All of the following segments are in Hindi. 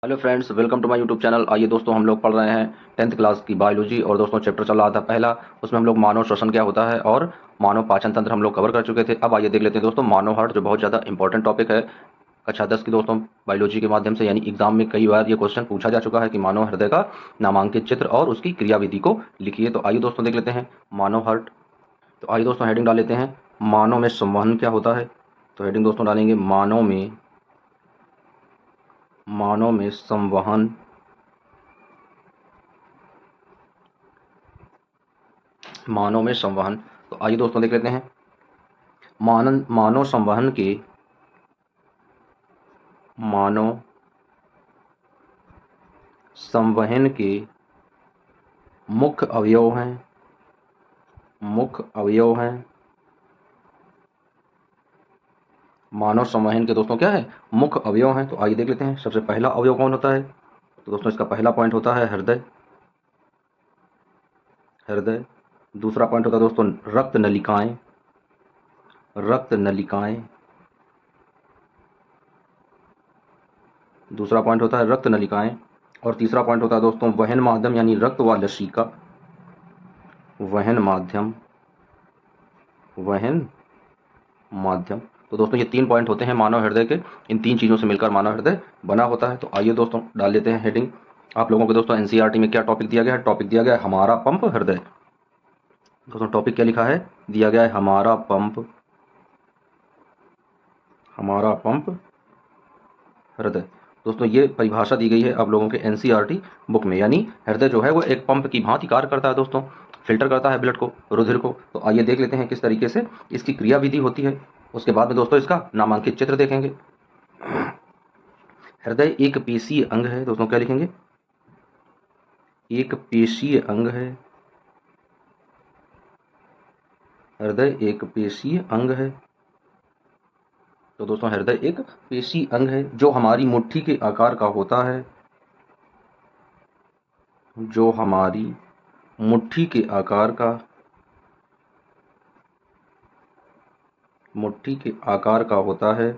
Hello friends, welcome to my YouTube channel. आइए दोस्तों, हम लोग पढ़ रहे हैं 10th क्लास की बायोलॉजी। और दोस्तों चैप्टर चल रहा था पहला, उसमें हम लोग मानव श्वसन क्या होता है और मानव पाचन तंत्र हम लोग कवर कर चुके थे। अब आइए देख लेते हैं दोस्तों मानव हार्ट, जो बहुत ज़्यादा इंपॉर्टेंट टॉपिक है कक्षा 10 की दोस्तों बायोलॉजी के माध्यम से। यानी एग्जाम में कई बार ये क्वेश्चन पूछा जा चुका है कि मानव हृदय का नामांकित चित्र और उसकी क्रियाविधि को लिखिए। तो आइए दोस्तों देख लेते हैं मानव हार्ट। तो आइए दोस्तों हेडिंग डाल लेते हैं, मानव में संवहन क्या होता है। तो हेडिंग दोस्तों डालेंगे, मानव में संवहन। मानव में संवहन। तो आइए दोस्तों देख लेते हैं, मानव संवहन के मानव संवहन के मुख्य अवयव हैं। मानव संवहन के दोस्तों क्या है, मुख्य अवयव हैं। तो आइए देख लेते हैं, सबसे पहला अवयव कौन होता है। तो दोस्तों इसका पहला पॉइंट होता है हृदय। दूसरा पॉइंट होता है दोस्तों रक्त नलिकाएं। दूसरा पॉइंट होता है रक्त नलिकाएं। और तीसरा पॉइंट होता है दोस्तों वहन माध्यम, यानी रक्त व लसीका। वहन माध्यम। तो दोस्तों ये 3 पॉइंट होते हैं मानव हृदय के। इन 3 चीज़ों से मिलकर मानव हृदय बना होता है। तो आइए दोस्तों डाल लेते हैं हेडिंग। आप लोगों को दोस्तों एनसीईआरटी में क्या टॉपिक दिया गया है, टॉपिक दिया गया है हमारा पंप हृदय। दोस्तों टॉपिक क्या लिखा है, दिया गया है हमारा पंप हृदय। दोस्तों ये परिभाषा दी गई है आप लोगों के एनसीईआरटी बुक में। यानी हृदय जो है वो एक पंप की भांति कार्य करता है दोस्तों, फिल्टर करता है ब्लड को, रुधिर को। तो आइए देख लेते हैं किस तरीके से इसकी क्रियाविधि होती है। उसके बाद में दोस्तों इसका नामांकित चित्र देखेंगे। हृदय एक पेशीय अंग है। दोस्तों क्या लिखेंगे, एक पेशीय अंग है। हृदय एक पेशीय अंग है। तो दोस्तों हृदय एक पेशीय अंग है जो हमारी मुट्ठी के आकार का होता है। जो हमारी मुट्ठी के आकार का होता है।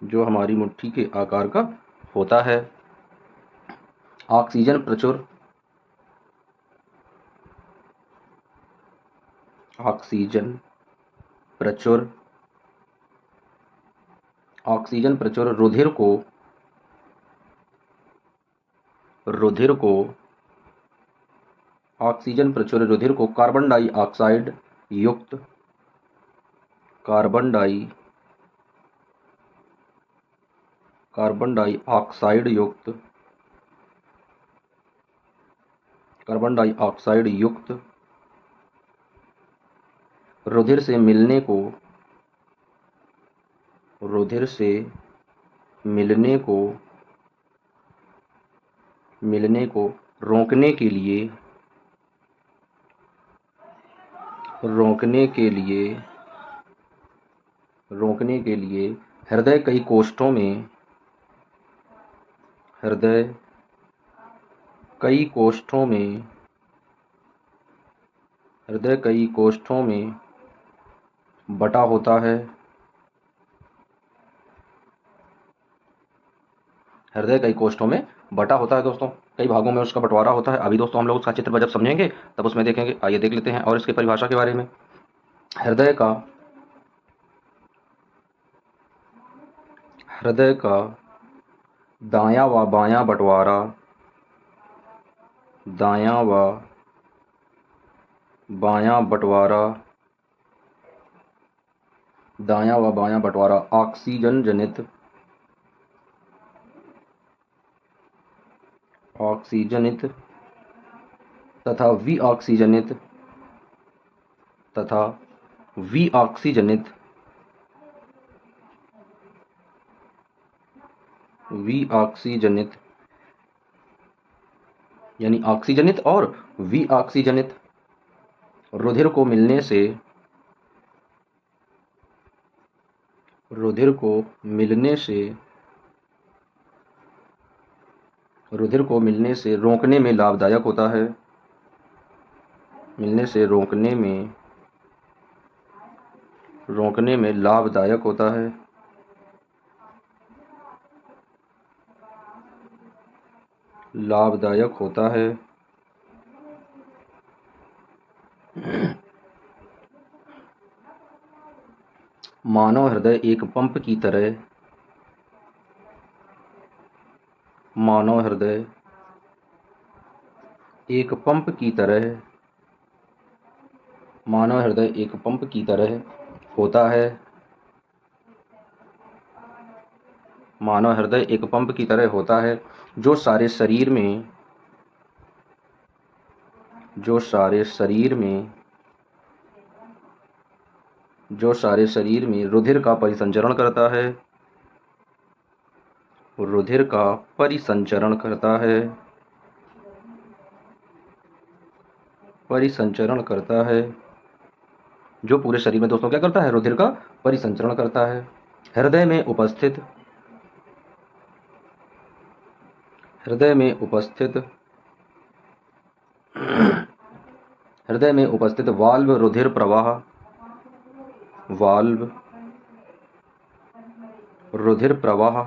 जो हमारी मुट्ठी के आकार का होता है। ऑक्सीजन प्रचुर रुधिर को कार्बन डाइऑक्साइड युक्त रुधिर से मिलने को रोकने के लिए हृदय कई कोष्ठों में बटा होता है। दोस्तों कई भागों में उसका बंटवारा होता है। अभी दोस्तों हम लोग उसका चित्र जब समझेंगे तब उसमें देखेंगे। आइए देख लेते हैं और इसकी परिभाषा के बारे में। हृदय का दायां व बायां बंटवारा ऑक्सीजनित तथा विऑक्सीजनित यानी ऑक्सीजनित और विऑक्सीजनित रुधिर को मिलने से रोकने में लाभदायक होता है। लाभदायक होता है। मानव हृदय एक पंप की तरह, मानव हृदय एक पंप की तरह, मानव हृदय एक पंप की तरह होता है। मानव हृदय एक पंप की तरह होता है जो सारे शरीर में, जो सारे शरीर में, जो सारे शरीर में रुधिर का परिसंचरण करता है, रुधिर का परिसंचरण करता है, परिसंचरण करता है, जो पूरे शरीर में दोस्तों क्या करता है, रुधिर का परिसंचरण करता है। हृदय में उपस्थित, हृदय में उपस्थित, हृदय में उपस्थित वाल्व रुधिर प्रवाह, वाल्व रुधिर प्रवाह,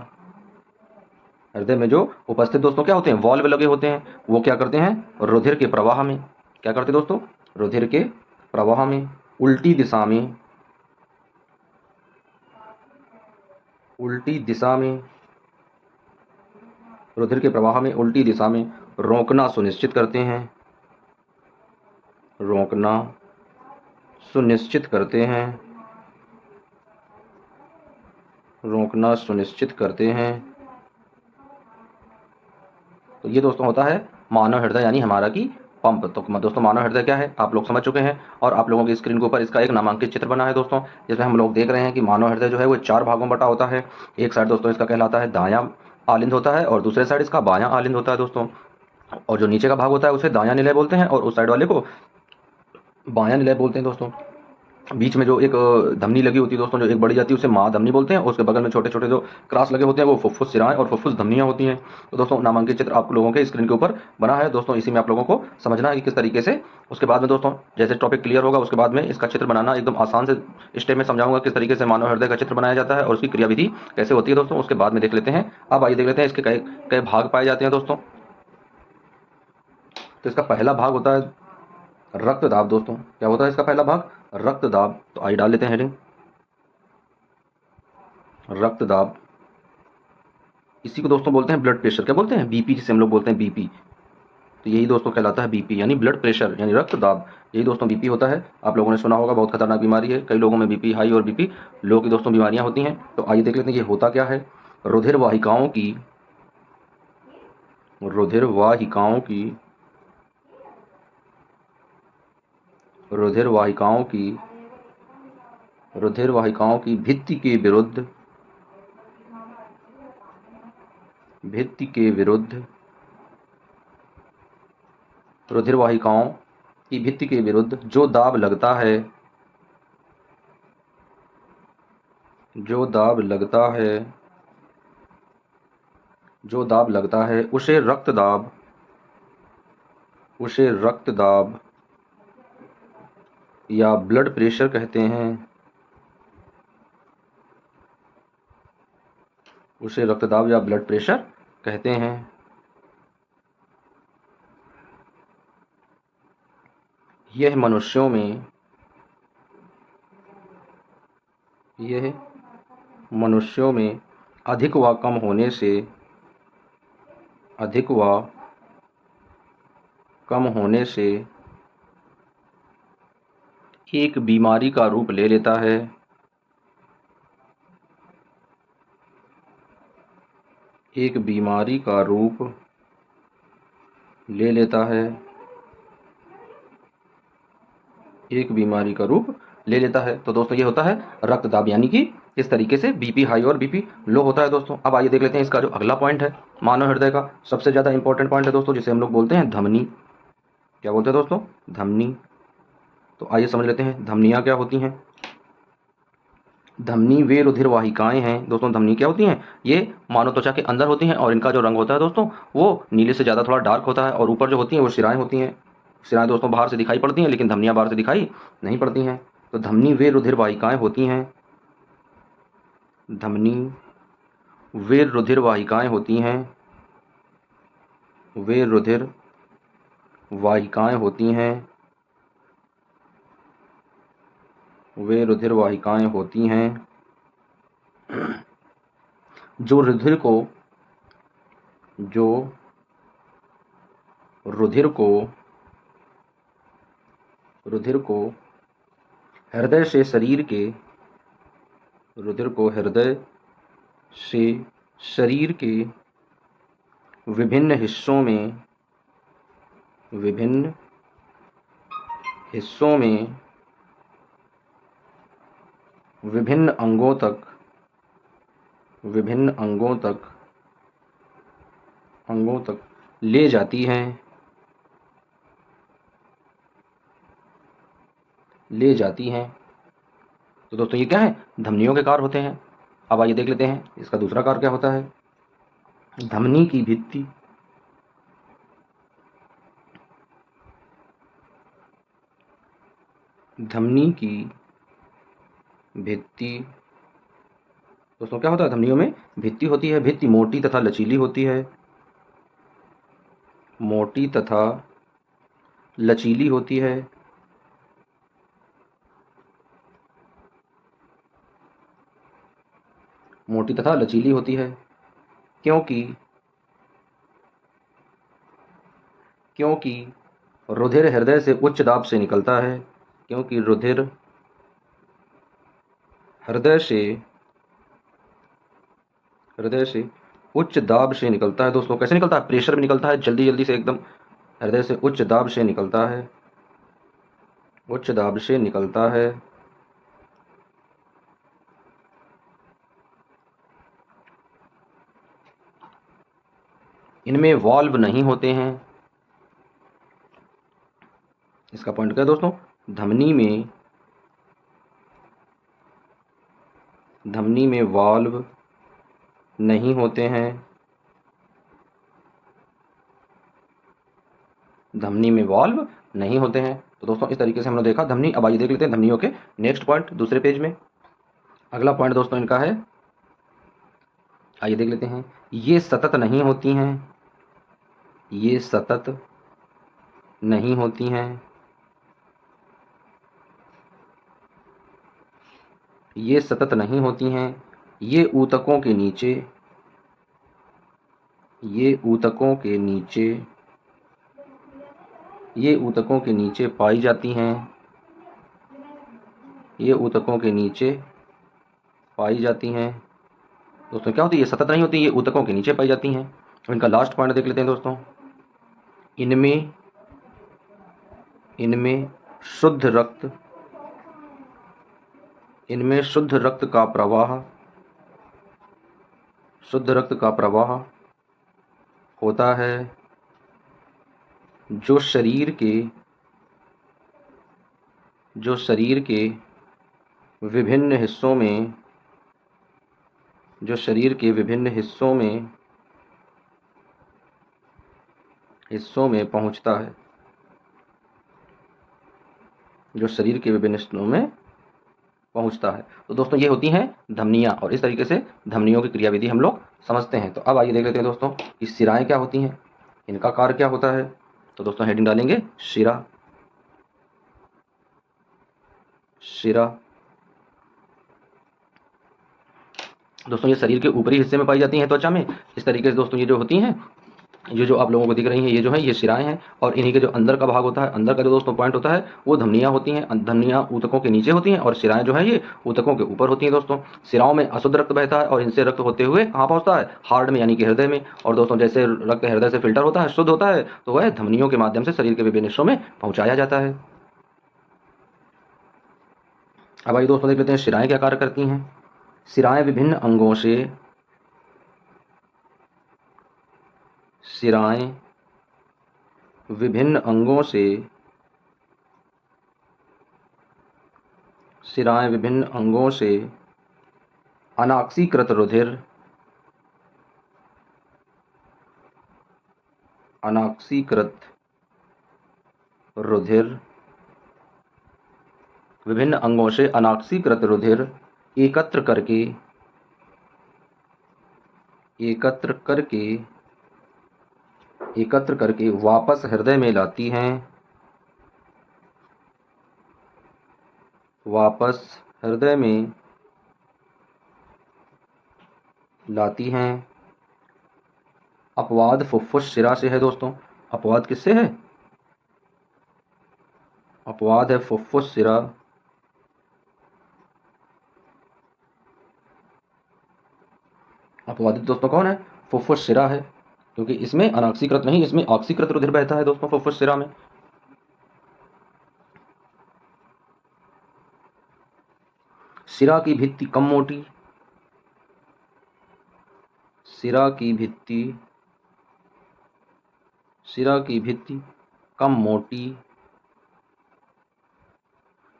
हृदय में जो उपस्थित दोस्तों क्या होते हैं, वाल्व लगे होते हैं, वो क्या करते हैं, रुधिर के प्रवाह में क्या करते हैं दोस्तों, रुधिर के प्रवाह में उल्टी दिशा में, उल्टी दिशा में, रुधिर के प्रवाह में उल्टी दिशा में रोकना सुनिश्चित करते हैं, रोकना सुनिश्चित करते हैं, रोकना सुनिश्चित करते हैं। तो ये दोस्तों होता है मानव हृदय यानी हमारा की पंप। तो दोस्तों मानव हृदय क्या है आप लोग समझ चुके हैं और आप लोगों की स्क्रीन के ऊपर इसका एक नामांकित चित्र बना है दोस्तों, जिसमें हम लोग देख रहे हैं कि मानव हृदय जो है वो 4 भागों में बटा होता है। एक साइड दोस्तों इसका कहलाता है दायां आलिंद होता है और दूसरे साइड इसका बायां आलिंद होता है दोस्तों, और जो नीचे का भाग होता है उसे दायां निलय बोलते हैं और उस साइड वाले को बायां निलय बोलते हैं दोस्तों। बीच में जो एक धमनी लगी होती है दोस्तों, जो एक बड़ी जाती है उसे महाधमनी बोलते हैं, और उसके बगल में छोटे छोटे जो क्रॉस लगे होते हैं वो फुफ्फुस सिराएं और फुफ्फुस धमनियां होती हैं। तो दोस्तों नामांकित चित्र आप लोगों के स्क्रीन के ऊपर बना है दोस्तों, इसी में आप लोगों को समझना है कि किस तरीके से। उसके बाद में दोस्तों जैसे टॉपिक क्लियर होगा उसके बाद में इसका चित्र बनाना एकदम आसान से स्टेप में समझाऊंगा किस तरीके से मानव हृदय का चित्र बनाया जाता है और उसकी क्रियाविधि कैसे होती है दोस्तों, उसके बाद में देख लेते हैं। अब आइए देख लेते हैं इसके कई कई भाग पाए जाते हैं दोस्तों। तो इसका पहला भाग होता है रक्तदाब दोस्तों। क्या होता है इसका पहला भाग, रक्तदाब। तो आइए डाल लेते हैं हेडिंग रक्तदाब। इसी को दोस्तों बोलते हैं ब्लड प्रेशर, क्या बोलते हैं, बीपी, जिसे हम लोग बोलते हैं बीपी। तो यही दोस्तों कहलाता है बीपी यानी ब्लड प्रेशर यानी रक्तदाब। यही दोस्तों बीपी होता है, आप लोगों ने सुना होगा, बहुत खतरनाक बीमारी है। कई लोगों में बीपी हाई और बीपी लो की दोस्तों बीमारियां होती हैं। तो आइए देख लेते हैं ये होता क्या है। रुधिर वाहिकाओं की, रुधिर वाहिकाओं की, रुधिर वाहिकाओं की, रुधिर वाहिकाओं की भित्ति के विरुद्ध, भित्ति के विरुद्ध, रुधिर वाहिकाओं की भित्ति के विरुद्ध जो दाब लगता है, जो दाब लगता है, जो दाब लगता है उसे रक्तदाब, उसे रक्तदाब या ब्लड प्रेशर कहते हैं, उसे रक्तदाब या ब्लड प्रेशर कहते हैं। यह मनुष्यों में, यह मनुष्यों में अधिक व कम होने से, अधिक व कम होने से एक बीमारी का रूप ले लेता है, एक बीमारी का रूप ले लेता है, एक बीमारी का रूप ले लेता है। तो दोस्तों ये होता है रक्तदाब यानी कि इस तरीके से बीपी हाई और बीपी लो होता है दोस्तों। अब आइए देख लेते हैं इसका जो अगला पॉइंट है मानव हृदय का सबसे ज़्यादा इंपॉर्टेंट पॉइंट है दोस्तों, जिसे हम लोग बोलते हैं धमनी। क्या बोलते हैं दोस्तों, धमनी। तो आइए समझ लेते हैं धमनियाँ क्या होती हैं। धमनी वे रुधिर वाहिकाएं हैं दोस्तों। धमनी क्या होती हैं, ये मानव त्वचा के अंदर होती हैं और इनका जो रंग होता है दोस्तों वो नीले से ज़्यादा थोड़ा डार्क होता है, और ऊपर जो होती हैं वो शिराएं होती हैं। शिराएं दोस्तों बाहर से दिखाई पड़ती हैं लेकिन धमनियाँ बाहर से दिखाई नहीं पड़ती हैं। तो धमनी वे रुधिर वाहिकाएं होती हैं, धमनी वे रुधिर वाहिकाएं होती हैं वे रुधिर वाहिकाएं होती हैं, वे रुधिर वाहिकाएं होती हैं जो रुधिर को हृदय से शरीर के विभिन्न हिस्सों में विभिन्न अंगों तक ले जाती हैं, तो दोस्तों ये क्या है, धमनियों के कार्य होते हैं। अब आइए देख लेते हैं इसका दूसरा कार्य क्या होता है। धमनी की भित्ति, दोस्तों क्या होता है, धमनियों में भित्ति होती है। भित्ति मोटी तथा लचीली होती है, मोटी तथा लचीली होती है। क्योंकि रुधिर हृदय से उच्च दाब से निकलता है, क्योंकि रुधिर हृदय से उच्च दाब से निकलता है। दोस्तों कैसे निकलता है, प्रेशर में निकलता है, जल्दी जल्दी से एकदम हृदय से उच्च दाब से निकलता है, इनमें वाल्व नहीं होते हैं। इसका पॉइंट क्या है दोस्तों, धमनी में वाल्व नहीं होते हैं, तो दोस्तों इस तरीके से हमने देखा धमनी। अब आइए देख लेते हैं धमनियों के नेक्स्ट पॉइंट दूसरे पेज में। अगला पॉइंट दोस्तों इनका है, आइए देख लेते हैं। ये सतत नहीं होती हैं, ये सतत नहीं होती हैं, ये ऊतकों के नीचे पाई जाती हैं, दोस्तों क्या होती है, ये सतत नहीं होती, ये ऊतकों के नीचे पाई जाती हैं। अब इनका लास्ट पॉइंट देख लेते हैं दोस्तों। इनमें शुद्ध रक्त का प्रवाह होता है, जो शरीर के विभिन्न हिस्सों में पहुंचता है, तो दोस्तों ये होती हैं धमनियां, और इस तरीके से धमनियों की क्रियाविधि हम लोग समझते हैं। तो अब आइए देख लेते हैं दोस्तों कि शिराएं क्या होती हैं, इनका कार्य क्या होता है। तो दोस्तों हेडिंग डालेंगे शिरा। दोस्तों ये शरीर के ऊपरी हिस्से में पाई जाती हैं त्वचा में। इस तरीके से दोस्तों ये जो होती हैं, ये जो आप लोगों को दिख रही हैं, ये जो है ये शिराएं हैं, और इन्हीं के जो अंदर का भाग होता है, अंदर का जो दोस्तों पॉइंट होता है, वो धमनियां होती हैं। धमनियां ऊतकों के नीचे होती हैं और शिराएं जो है ये ऊतकों के ऊपर होती हैं। दोस्तों शिराओं में अशुद्ध रक्त बहता है और इनसे रक्त होते हुए कहाँ पहुँचता है, हार्ट में यानी कि हृदय में। और दोस्तों जैसे रक्त हृदय से फिल्टर होता है, शुद्ध होता है, तो वह धमनियों के माध्यम से शरीर के विभिन्न हिस्सों में पहुँचाया जाता है। अब आइए दोस्तों देख लेते हैं शिराएं क्या कार्य करती हैं। शिराएं विभिन्न अंगों से अनाक्सीकृत रुधिर विभिन्न अंगों से अनाक्सीकृत रुधिर एकत्र करके एकत्र करके वापस हृदय में लाती हैं, वापस हृदय में लाती हैं। अपवाद फुफ्फुस शिरा से है दोस्तों। अपवाद किससे है? अपवाद है फुफ्फुस शिरा। अपवादित दोस्तों कौन है? फुफ्फुस शिरा है, क्योंकि इसमें अनाक्सीकृत नहीं, इसमें ऑक्सीकृत रुधिर बहता है दोस्तों फुफ्फुस शिरा में। शिरा की भित्ति कम मोटी, शिरा की भित्ति, शिरा की भित्ति कम मोटी,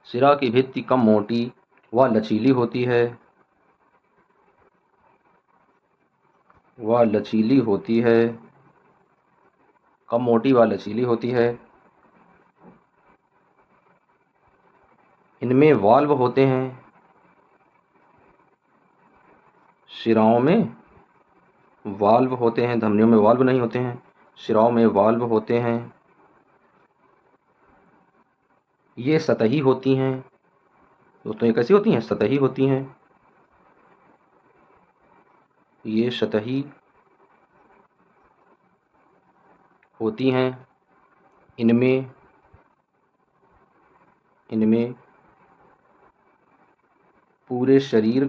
शिरा की भित्ति कम मोटी व लचीली होती है, व लचीली होती है, कम मोटी व लचीली होती है। इनमें वाल्व होते हैं, शिराओं में वाल्व होते हैं, धमनियों में वाल्व नहीं होते हैं, शिराओं में वाल्व होते हैं। ये सतही होती हैं दोस्तों। ये कैसी होती हैं? सतही होती हैं। ये सतही होती हैं। इनमें इनमें पूरे शरीर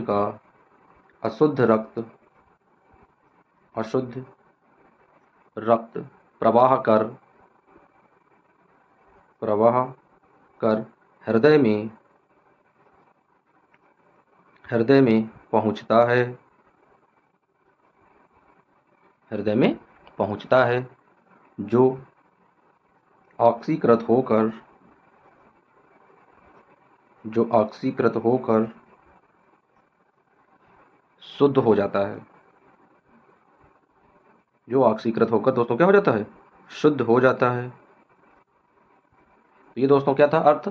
का अशुद्ध रक्त प्रवाह कर हृदय में पहुंचता है, हृदय में पहुंचता है, जो ऑक्सीकृत होकर शुद्ध हो जाता है, जो ऑक्सीकृत होकर दोस्तों क्या हो जाता है? शुद्ध हो जाता है। तो ये दोस्तों क्या था अर्थ?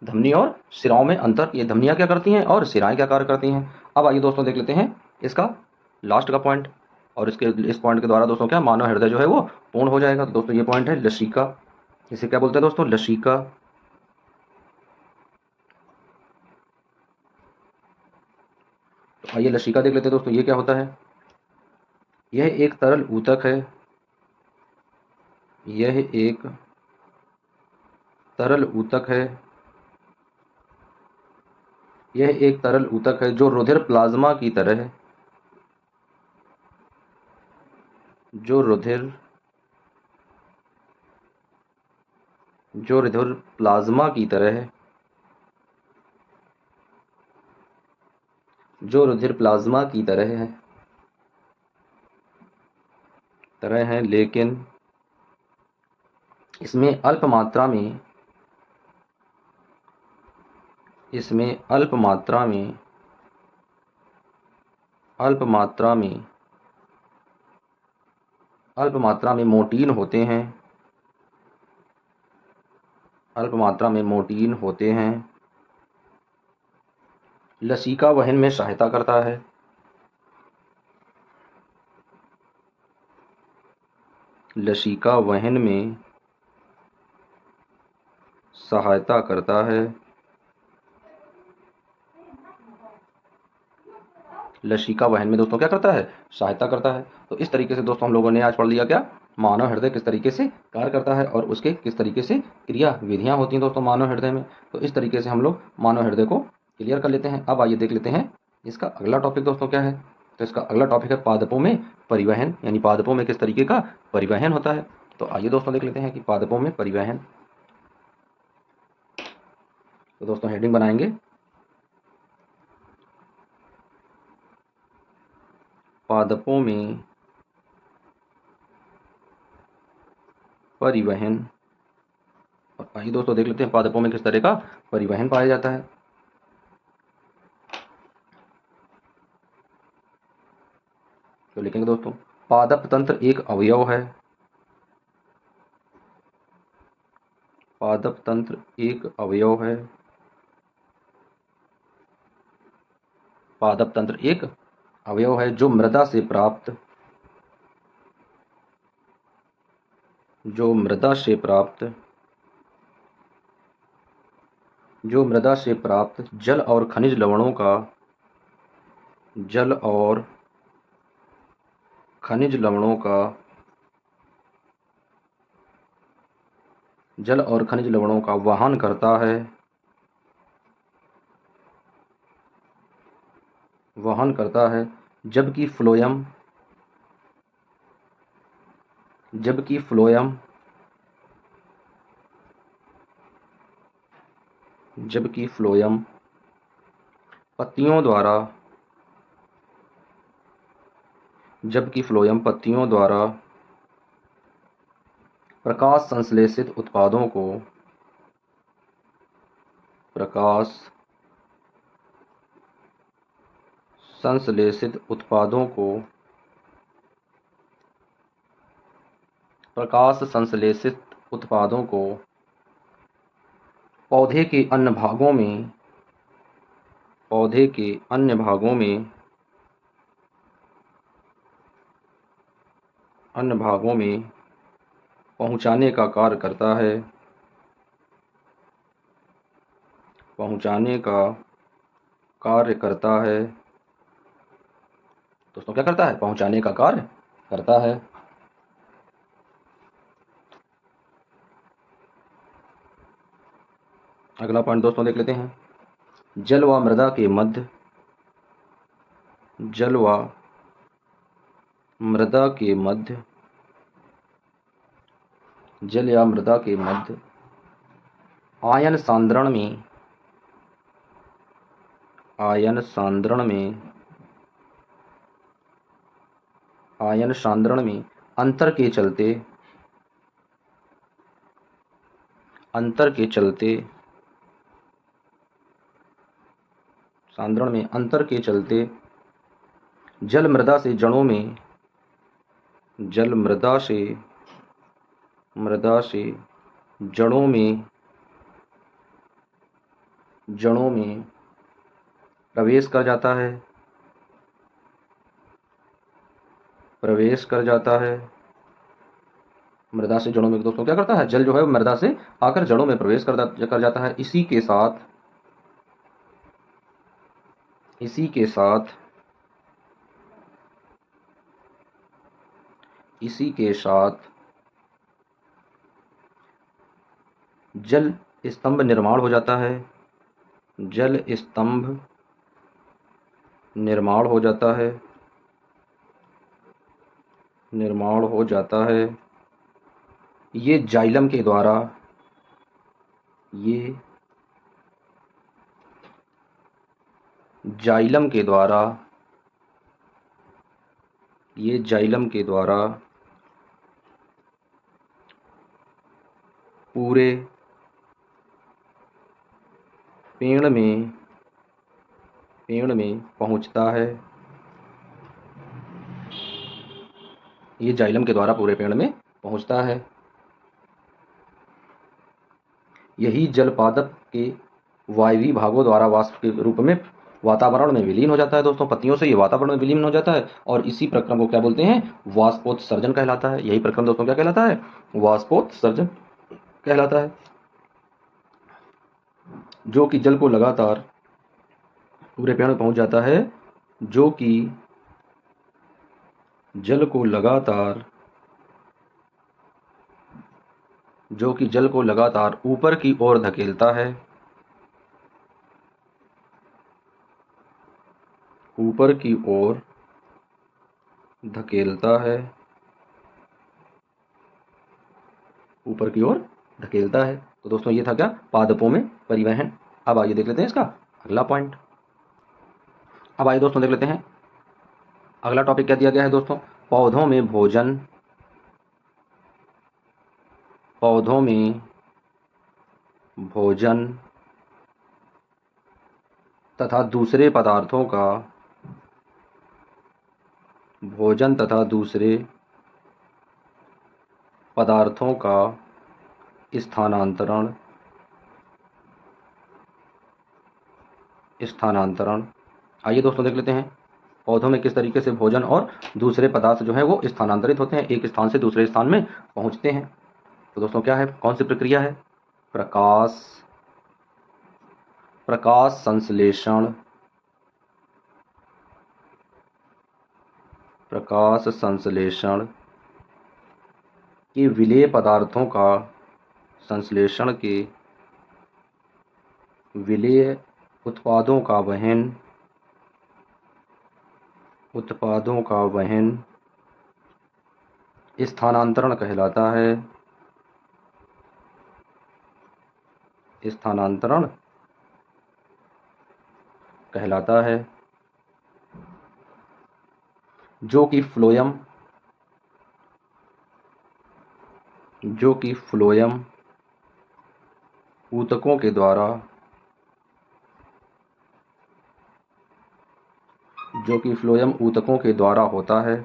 धमनी और शिराओं में अंतर। ये धमनियां क्या करती हैं और शिराएं क्या कार्य करती हैं। अब आइए दोस्तों देख लेते हैं इसका लास्ट का पॉइंट, और इस पॉइंट के द्वारा दोस्तों क्या मानव हृदय जो है वो पूर्ण हो जाएगा। तो दोस्तों ये पॉइंट है लसिका। इसे क्या बोलते हैं दोस्तों? लसिका। तो आइए लसिका देख लेते हैं दोस्तों, ये क्या होता है। यह एक तरल ऊतक है, यह एक तरल ऊतक है, यह एक तरल ऊतक है जो रुधिर प्लाज्मा की तरह है, जो रुधिर प्लाज्मा की तरह है, जो रुधिर प्लाज्मा की तरह है, लेकिन इसमें अल्प मात्रा में मोटीन होते हैं, अल्प मात्रा में मोटीन होते हैं। लसिका वहन में सहायता करता है, लसिका वहन में सहायता करता है, लसिका वहन में दोस्तों क्या करता है? सहायता करता है। तो इस तरीके से दोस्तों हम लोगों ने आज पढ़ लिया क्या? मानव हृदय किस तरीके से कार्य करता है और उसके किस तरीके से क्रिया विधियां होती हैं दोस्तों मानव हृदय में। तो इस तरीके से हम लोग मानव हृदय को क्लियर कर लेते हैं। अब आइए देख लेते हैं इसका अगला टॉपिक दोस्तों क्या है। तो इसका अगला टॉपिक है पादपों में परिवहन, यानी पादपों में किस तरीके का परिवहन होता है। तो आइए दोस्तों देख लेते हैं कि पादपों में परिवहन। तो दोस्तों हेडिंग बनाएंगे पादपों में परिवहन। और आइए दोस्तों देख लेते हैं पादपों में किस तरह का परिवहन पाया जाता है। तो लिखेंगे दोस्तों, पादप तंत्र एक अवयव है, पादप तंत्र एक अवयव है, पादप तंत्र एक अवयव है जो मृदा से प्राप्त जो मृदा से प्राप्त जल और खनिज लवणों का वहन करता है जबकि फ्लोएम पत्तियों द्वारा प्रकाश संश्लेषित उत्पादों को पौधे के अन्य भागों में पहुंचाने का कार्य करता है। दोस्तों क्या करता है? पहुंचाने का कार्य करता है। अगला पॉइंट दोस्तों देख लेते हैं। जल व मृदा के मध्य आयन सांद्रण में अंतर के चलते जल मृदा से जड़ों में प्रवेश कर जाता है। मृदा से जड़ों में दोस्तों क्या करता है? जल जो है वो मृदा से आकर जड़ों में प्रवेश कर जाता है। इसी के साथ जल स्तंभ निर्माण हो जाता है। ये जाइलम के द्वारा पूरे पेड़ में पहुंचता है। ये जाइलम के द्वारा पूरे पेड़ में पहुंचता है। यही जल पादप के वायवीय भागों द्वारा वाष्प के रूप में वातावरण में विलीन हो जाता है। दोस्तों पत्तियों से ये वातावरण में विलीन हो जाता है और इसी प्रक्रम को क्या बोलते हैं? वाष्पोत्सर्जन कहलाता है। यही प्रक्रम दोस्तों क्या कहलाता है? वाष्पोत्सर्जन कहलाता है। जो कि जल को लगातार पूरे पेड़ में पहुंच जाता है। जो कि जल को लगातार ऊपर की ओर धकेलता है। ऊपर की ओर धकेलता है। तो दोस्तों ये था क्या? पादपों में परिवहन। अब आइए देख लेते हैं इसका अगला पॉइंट। अब आइए दोस्तों देख लेते हैं अगला टॉपिक क्या दिया गया है दोस्तों। पौधों में भोजन तथा दूसरे पदार्थों का स्थानांतरण। आइए दोस्तों देख लेते हैं पौधों में किस तरीके से भोजन और दूसरे पदार्थ जो है वो स्थानांतरित होते हैं, एक स्थान से दूसरे स्थान में पहुंचते हैं। तो दोस्तों क्या है, कौन सी प्रक्रिया है? प्रकाश प्रकाश संश्लेषण। प्रकाश संश्लेषण के विलेय पदार्थों का संश्लेषण के विलेय उत्पादों का वहन स्थानांतरण कहलाता है। स्थानांतरण कहलाता है, जो कि फ्लोएम ऊतकों के द्वारा होता है।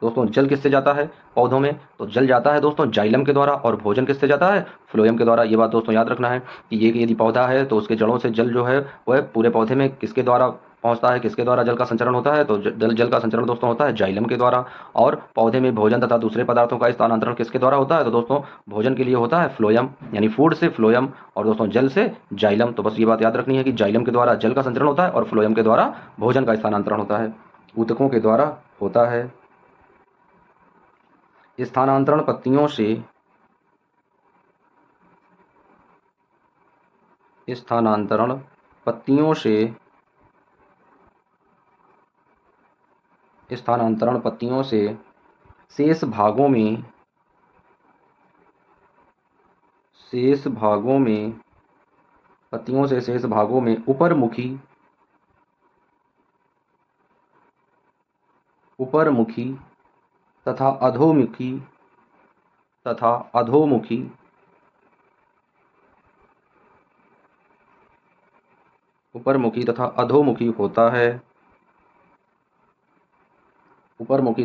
दोस्तों जल किससे जाता है पौधों में? तो जल जाता है दोस्तों जाइलम के द्वारा, और भोजन किससे जाता है? फ्लोएम के द्वारा। ये बात दोस्तों याद रखना है कि ये कि यदि पौधा है तो उसके जड़ों से जल जो है वह पूरे पौधे में किसके द्वारा पहुंचता है, किसके द्वारा जल का संचरण होता है? तो जल का संचरण दोस्तों होता है जाइलम के द्वारा। और पौधे में भोजन तथा दूसरे पदार्थों का स्थानांतरण किसके द्वारा होता है? तो दोस्तों भोजन के लिए होता है फ्लोएम, यानी फूड से फ्लोएम, और दोस्तों जल से जाइलम। तो बस ये बात याद रखनी है कि जाइलम के द्वारा जल का संचरण होता है और फ्लोएम के द्वारा भोजन का स्थानांतरण होता है, ऊतकों के द्वारा होता है। स्थानांतरण पत्तियों से शेष भागों में उपरमुखी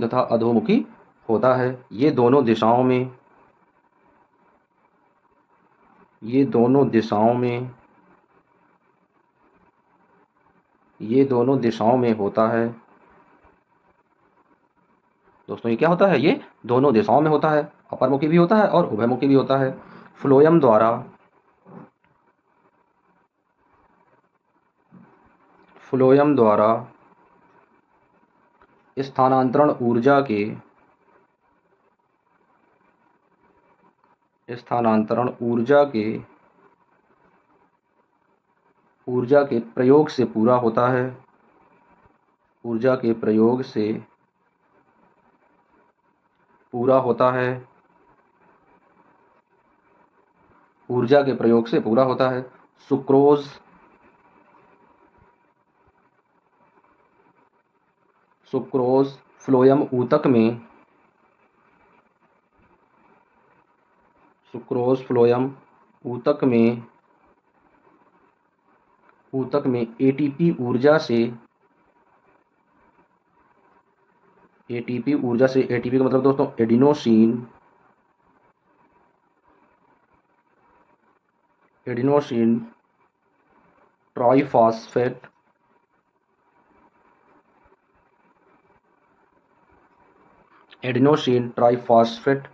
तथा अधोमुखी होता है। ये दोनों दिशाओं में होता है। दोस्तों ये क्या होता है? ये दोनों दिशाओं में होता है, अपरमुखी भी होता है और उभयमुखी भी होता है। फ्लोएम द्वारा स्थानांतरण ऊर्जा के प्रयोग से पूरा होता है। ऊर्जा के प्रयोग से पूरा होता है। सुक्रोज फ्लोएम ऊतक में एटीपी ऊर्जा से एटीपी का मतलब दोस्तों एडिनोसिन ट्राइफॉस्फेट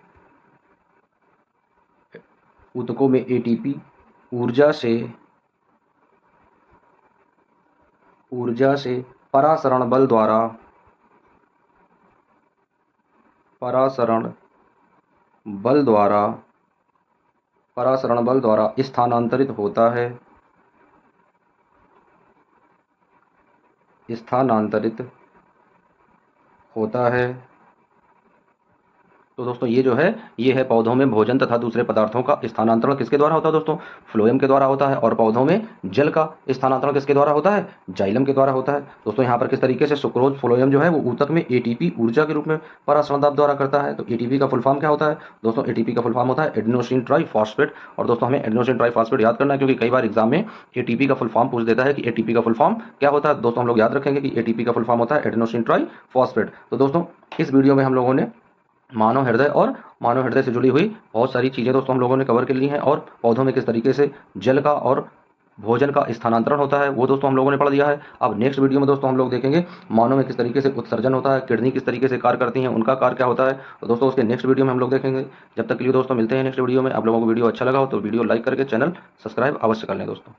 ऊतकों में एटीपी ऊर्जा से परासरण बल द्वारा स्थानांतरित होता है। तो दोस्तों ये है पौधों में भोजन तथा दूसरे पदार्थों का स्थानांतरण किसके द्वारा होता है? दोस्तों फ्लोएम के द्वारा होता है। और पौधों में जल का स्थानांतरण किसके द्वारा होता है? जाइलम के द्वारा होता है। दोस्तों यहाँ पर किस तरीके से सुक्रोज फ्लोएम जो है वो ऊतक में एटीपी ऊर्जा के रूप में परासरण दाब द्वारा करता है। तो एटीपी का फुल फॉर्म क्या होता है? दोस्तों एटीपी का फुल फॉर्म होता है एडिनोसिन ट्राइफॉस्फेट। और दोस्तों हमें एडिनोसिन ट्राइफॉस्फेट याद करना है, क्योंकि कई बार एग्जाम में एटीपी का फुल फॉर्म पूछ देता है कि एटीपी का फुल फॉर्म क्या होता है। दोस्तों हम लोग याद रखेंगे कि एटीपी का फुल फॉर्म होता है एडिनोसिन ट्राइफॉस्फेट। तो दोस्तों इस वीडियो में हम लोगों ने मानव हृदय से जुड़ी हुई बहुत सारी चीज़ें दोस्तों हम लोगों ने कवर कर ली हैं, और पौधों में किस तरीके से जल का और भोजन का स्थानांतरण होता है वो दोस्तों हम लोगों ने पढ़ लिया है। अब नेक्स्ट वीडियो में दोस्तों हम लोग देखेंगे मानव में किस तरीके से उत्सर्जन होता है, किडनी किस तरीके से कार्य करती हैं, उनका कार्य क्या होता है। तो दोस्तों उसके नेक्स्ट वीडियो में हम लोग देखेंगे। जब तक के लिए दोस्तों मिलते हैं नेक्स्ट वीडियो में। आप लोगों को वीडियो अच्छा लगा हो तो वीडियो लाइक करके चैनल सब्सक्राइब अवश्य कर लें दोस्तों।